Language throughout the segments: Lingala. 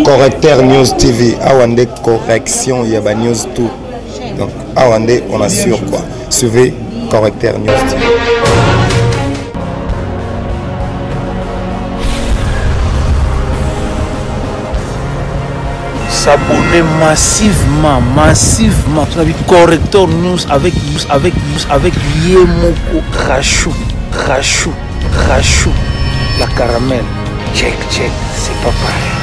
Correcteur News TV. Awande correction, il y a ba news tout. Donc Awande on assure quoi. Suivez Correcteur News TV. S'abonner massivement. Tu as vu Correcteur News avec Yemoko Rachou. La caramel. Check, c'est pas pareil.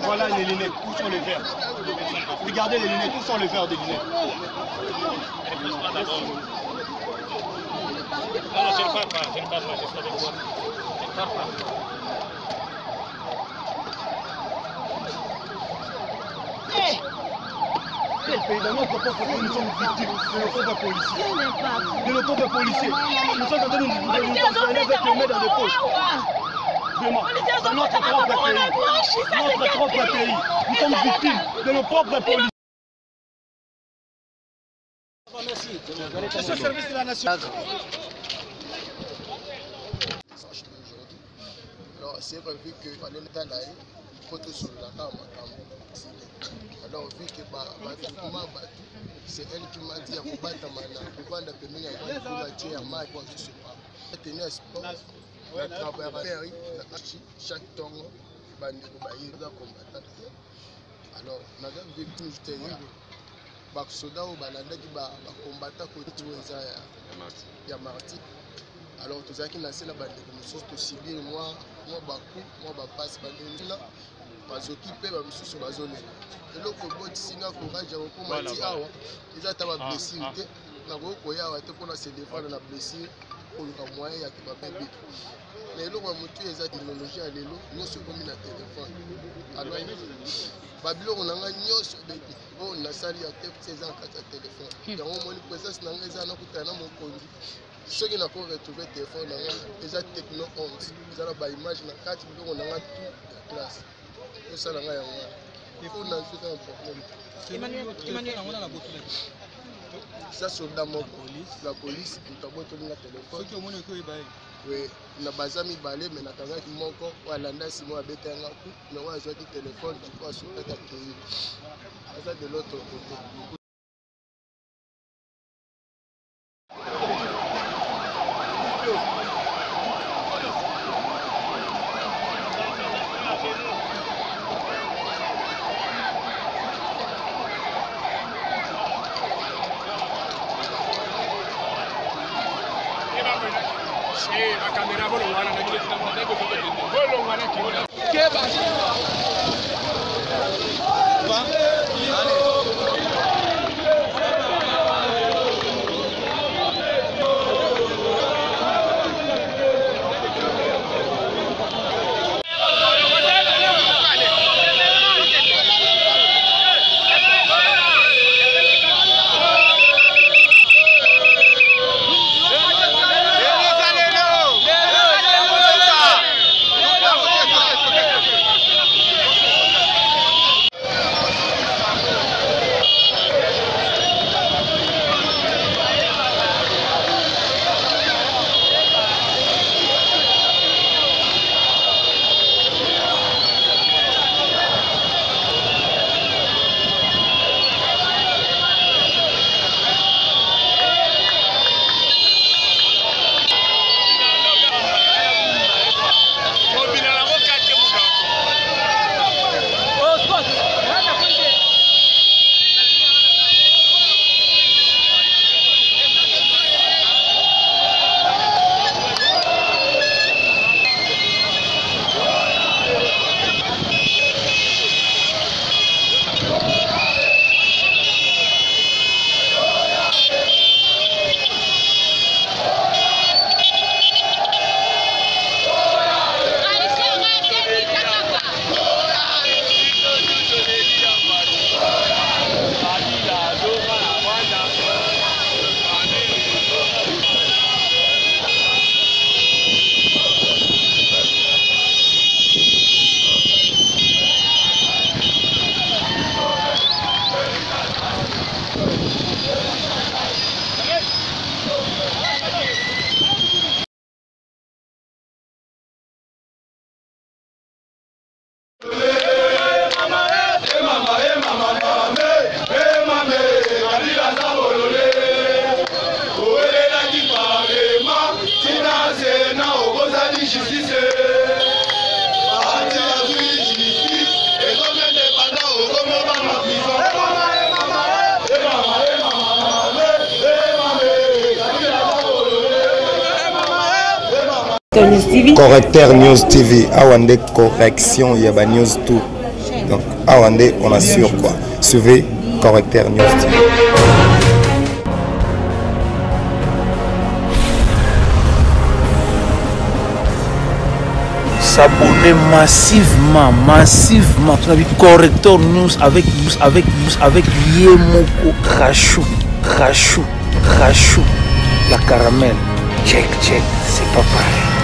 Voilà les lunettes, où sont les verres? Regardez les lunettes, où sont les verres des lunettes? Non, je ne parle pas, je ne parle pas, je suis avec toi. Je ne parle pas. Quel pays? Dans notre propre pays, nous sommes victimes de nos propres policiers. De nos propres policiers. Nous sommes en train de nous entraîner avec les mains dans les poches. Vraiment, dans notre propre pays, nous sommes victimes de nos propres policiers. C'est ce service de la nation. Alors, c'est vrai que pendant le temps là, il faut tout sur la table. Alors, vu que c'est elle qui m'a dit à combattre pour vendre la tenir un sport, la travailler chaque temps, alors, on a vécu les soldats qui combattent contre les martyrs. Alors, tout ça qui n'a pas de subir moi, passe bazokipe bamisusu bazone eloko botisinga courage ya kokoma ti awa eza ta bablessure te nakokoya awa te mpona se défendre na blessure oluka moyen ya kebabebe na eloko ya motu eza technologie ya lelo nyonso ekomi na telefone alors babiloko na ngai nyonso bebi oyo nasali ya te ti eza na kati ya telefone yango omoni présence na ngai eza nakutana na mokonzi soki nako retrouve telefone na ngai eza techno 11 eza na baimage na kati biloko na ngai tout ya classe ça la gagne il faut n'en faire un problème. Ça soldat mon la police il t'a besoin de téléphone. Oui, na bazami balé mais na kanga ki moko wala ndasi mo abeta nga ku mais wa zo di téléphone tu peux sur ta pays. Ça de l'autre côté. La camera volongana na kile tunamwambia volongana kile Correcteur News TV. Correcteur News TV. Awande correction, il y a news tout. Donc, Awande, on assure quoi. Suivez Correcteur News TV. S'abonner massivement. Tu as vu Correcteur News avec Yemoko Rachou. La caramel. Check, c'est pas pareil.